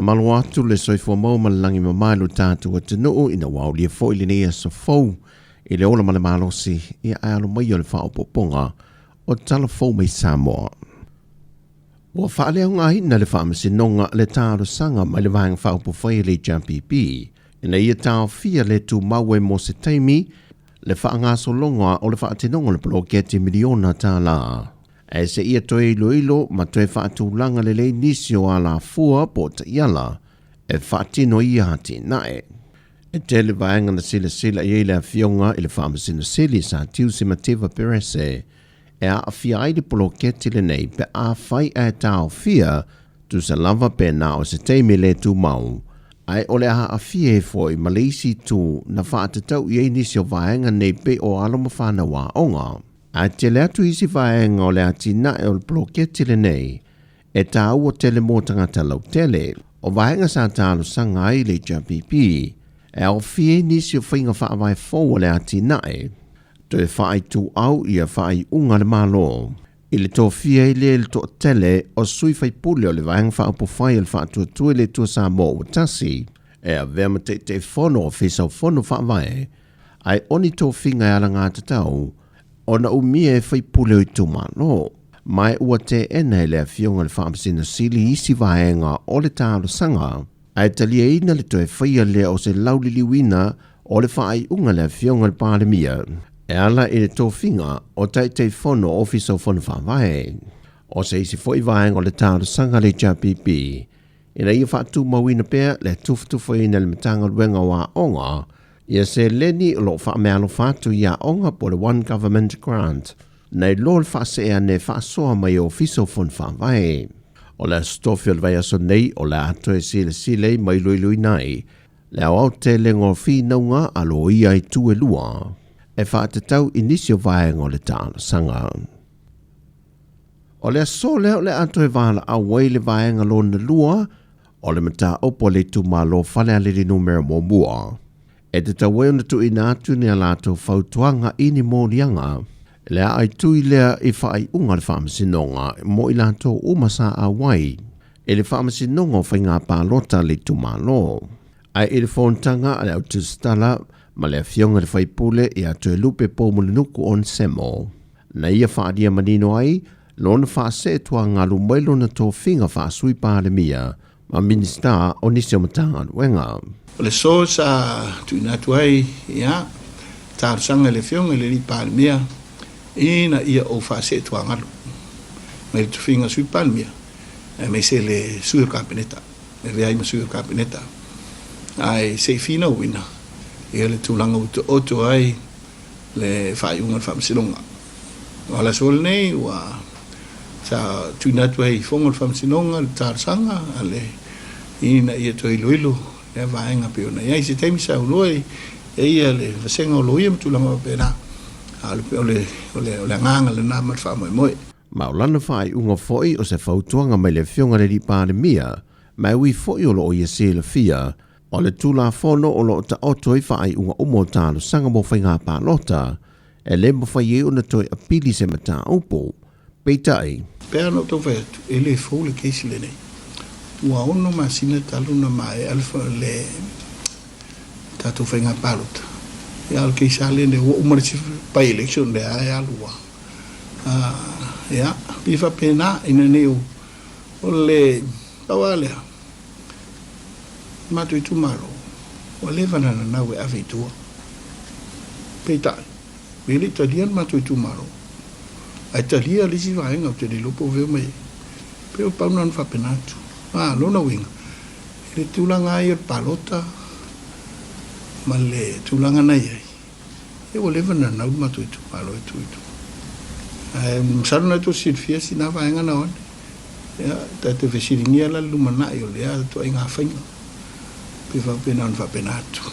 Malo atu le soifua mau malangi mamailu tātu wa tinu ina wau lia fo ili nea so fau i le ola male malosi i aalo mai o le whaopoponga o tala fau mai Sāmoa. Wa whaalea ngā hina le whaamasinonga le tāro sanga mai le vahanga whaopofai le JPP ina ia tāo fia le tu maue mo se taimi le whaangaso longa o le whaatinonga le bloketi miliona Tala. E se ia toe ilo ma toe whaatulanga le lei nisio a la fua po ta iala e whaatino ia hati nae. E tele vaenga na sila i le fionga i le whaamasina sili sa tiu si mativa perese e a fia ai le poloketi le nei pe a whai e tau fia tu sa lava pe na o se teime le tu mau. Ai ole a fia e foi malisi tu na whaatatau i e nisio vaenga nei pe o alama whanawa onga. A te lea tu isi vaenga o lea tina e o le bloketi le nei, e tā ua tele mō tangata lau tele, o vaenga sa tālo sanga ai le JPP, e au fie nisi o whainga whaavai fōu o lea tina e, to e whaai tu au i a whaai unga le malo. I le tō fie le to tele o sui whai pule o le vaenga whaapo whai al whaatua tue le tua Sāmoa o tasi, e a vema te whono o whisau whono whaavai, ai oni tō whinga e ala ngā tatau, ona umie e whai pule o i tumano. Mai ua te ena e lea fionga le whaamsina sili isi vaenga o le tālo sanga. Ai talia ina le toe whaia lea o se lauliliwina o le whaai unga lea fionga le pālemia. E ala i le tōwhinga o tai whono ofisa o whono whaavae. O se isi whoi vaenga o le tālo sanga le JPP. Ina ia whaatu mawina pēr le tuftufa ina le matanga luenga wa onga. Ia se leni o lo whaamealo whātu ia onga po le One Government Grant. Nei lo le whaase ea ne whaasoa mai o fiso fun whaavai. O le stofio le vai aso nei o le ato e sile mai lui nai. Le au te lengo whi naunga alo ia i tu e lua. E whaatatau inisio vaenga o le tālo sanga. O le aso leo le ato e wāla a wai le vaenga lo na lua. O le mata opo le tu malo whale a le numero mo mua. E te taweo na tu ina atu ni alato whautuanga ini mō lianga. Lea ai tui lea i whaai unga le whaamasinonga mo i lato umasa a wai. E le whaamasinonga whai ngā pālota le tumalo. Ai e le whontanga ale au Tala ma lea fionga le whaipule i atu e lupe po molinuku on semo. Na ia whaadia manino ai, lona whaase tua ngā lumailo na tō whinga whaasui pālemia ma minista o nisio matanga wenga. O le so sa tuina tuai ia tāro sanga le fionga le li pālemia ina ia o whaase tua ngalu. Mai le tuwhinga sui pālemia. Mai se le sui o kabineta. Le reai ma sui o kabineta. Ai se fina wina. Ia le tūlanga uto oto ai le whaiunga whaamasinonga. O la sol nei wa sa tuina tuai fonga whaamasinonga le tāro sanga ale ina ia toi iloilo. E vaenga pe ona ia se taimi sa uloi e ia le vasenga o loia mtulanga pena ale pe ole nganga le na mat fa moi maulana fai unga foi o se fautuanga mai le fionga le pālemia mai ui foi o lo ia se le fia o le tula fono o lo ta otoi fai unga umo tālo sanga mo whainga pālota e le mo fai e ona toi apili se mata upo peitai pēr no tō whai e le fau le keisi le nei ua ono masina taluna mai alfa le tatu whainga pālota. Ia al kei sale ne o umarisi pai election le ai alua. Ia, pifa pena ina neu o le pawalea. Matu i tumaro. O le vanana nau e awe tua. Peitai. Wili talian matu i tumaro. Ai talia lisi vaenga o te li lopo veo mai. Peo paunan whapenatu. Lona winga. Le tūlanga ai o palota, ma le tūlanga nei ai. E o lewa na nau matu i tu, palo i tu i tu. Msaro na tu sirfia si na vaenga na one. Ta te whesiringia la lumana i o lea tu ai ngā whainga. Pe whapena on whapenatu.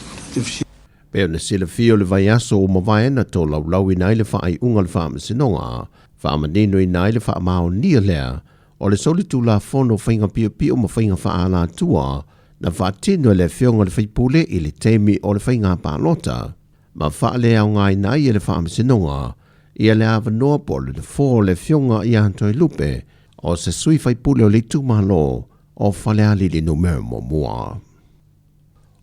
Peo na sila fio le vai aso o mawaena tō lau i nai le whaai unga le whaamasinonga, whaamanino i nai le whaamao nia lea, o le solitu la fono whainga pio ma whainga whaala tua, na whaatino le whionga le whaipule i le teimi o le whainga pālota, ma whaale au ngai nai e le whaamasinonga, ia le awanoa po le fō le whionga i antoi lupe, o se sui whaipule o le tumalo, o whaleali le numero mua.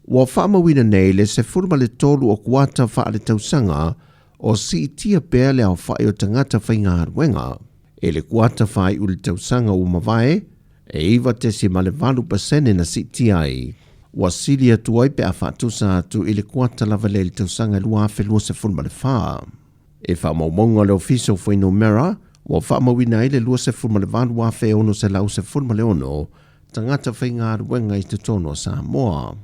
Wa whaamawina nei le se furma le tolu o kuata wha le tausanga o si tia pēr le au whae o tangata whainga haruenga. E le kuata whae u le tausanga u mawae, e iwa te si ma le 20% na si tia ai. Wa sili atu ai pe a whaatusa atu i le kuata lava le tausanga lua awhelua se furma le wha. E whaamaumonga le ofiso whaino mera, wa whaamawina i le lua se furma le walu awhe ono se lau se furma le ono, tangata whainga haruenga i te tono Sāmoa.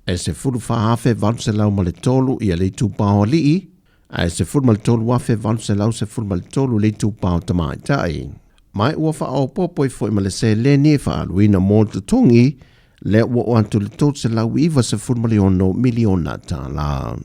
E se furu whaafe walu se lau ma le tolu i a le tūpao lii, a se furu ma le tolu wafe walu se lau se furu ma le tolu le tūpao tamai tai. Mai ua wha au popoi fo i ma le se le ne wha aluina mō tutungi, le ua o antu le tolu se lau iwa se furu ma le ono miliona Tala.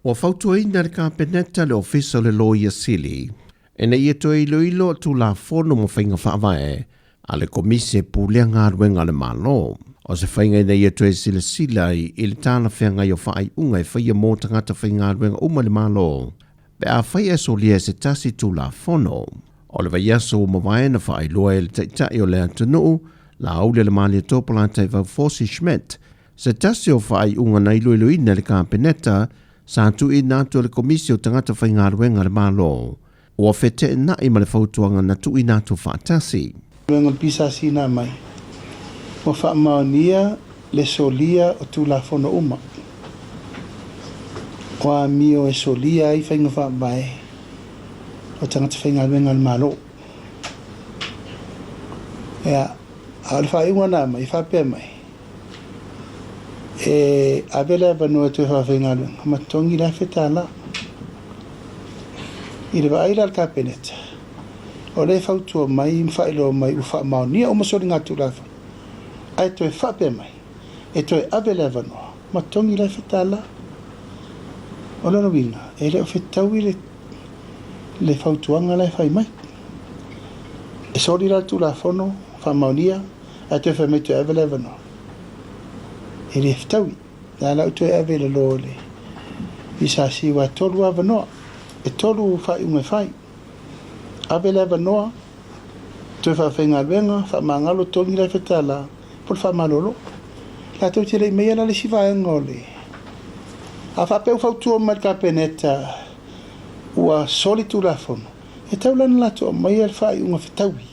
Ua whautua ina le kāpeneta le ofisa le lo ia sili, e na ia toi ilo tu la fono mo whainga whaavae, a le komise pūlea ngā ruenga le malo. O se whainga ina ia toi sila i le tāna whenga i o whaai unga e whaia mō tangata whainga ruenga uma le malo. Pe a whaia so lia se tasi tu la fono. O le vai aso o mawae na whaai loa e le taitai o le atunu, la aule le mali topola tai vau Fosi Schmidt. Se tasi o whaai unga na ilo ina le kāpeneta, sa tu i nātu le komisi o tangata whainga ruenga le malo. O whete na i ma le whautuanga na tu i nātu whaatasi. Ruenga pisa sina mai. Mo whaamaonia le solia o tu la fono uma. Kwa mio e solia i whainga whaambae o tangata whainga ruenga le malo. Ea, a le whainga nā mai, whapea mai. E abela banua tu whainga ruenga, matongi la whetala. I le waaira al kāpeneta. O le whautua mai, mwhailo mai, u whaamaonia o masori ngā tu la fono. Ai toi whape mai, e toi abele wanoa, matongi lai whetala. O lana winga, e leo whetaui le whautuanga lai whai mai. E sori la tu la fono, whamaunia, ai toi whamei toi abele wanoa. E le whetaui, nā lau toi abele lo le. Isa siwa tolu a wanoa, e tolu whai unga whai. Abele wanoa, toi whawhenga luenga, whamangalo tongi lai whetala. Por whamalolo. La tau te rei mea la le siwai ngole. A whapeu whautua mai kāpeneta ua soli tu la fono. E tau lana la tua mai al whai unga whetaui.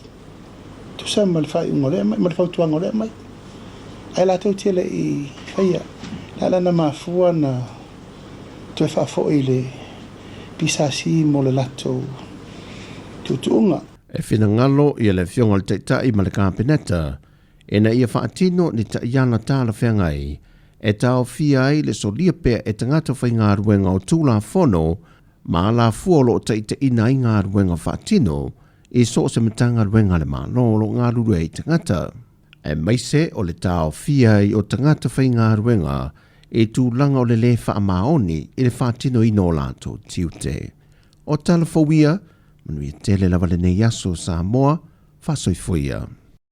Tu sa ma le whai unga lea mai, ma le whautua ngolea mai. Ai la tau te rei whaia. La lana mafua na tu e whafo i le pisasi mo le lato tutuunga. E whina ngalo i le fionga le teitai ma le kāpeneta, e na ia whaatino ni ta iana tāla whengai, e tau fia ai le solia pea e tangata whainga ruenga o tūla whono, ma la fuolo o taita ina i ngā ruenga whaatino, e so se matanga ruenga le mālolo ngā rurua i tangata. E maise o le tau fia ai o tangata whainga ruenga, e tūlanga o le le whaamaoni i le whaatino i no lato tiute. O tala fawia, manu i tele lava le nei aso Sāmoa, whasoifuia.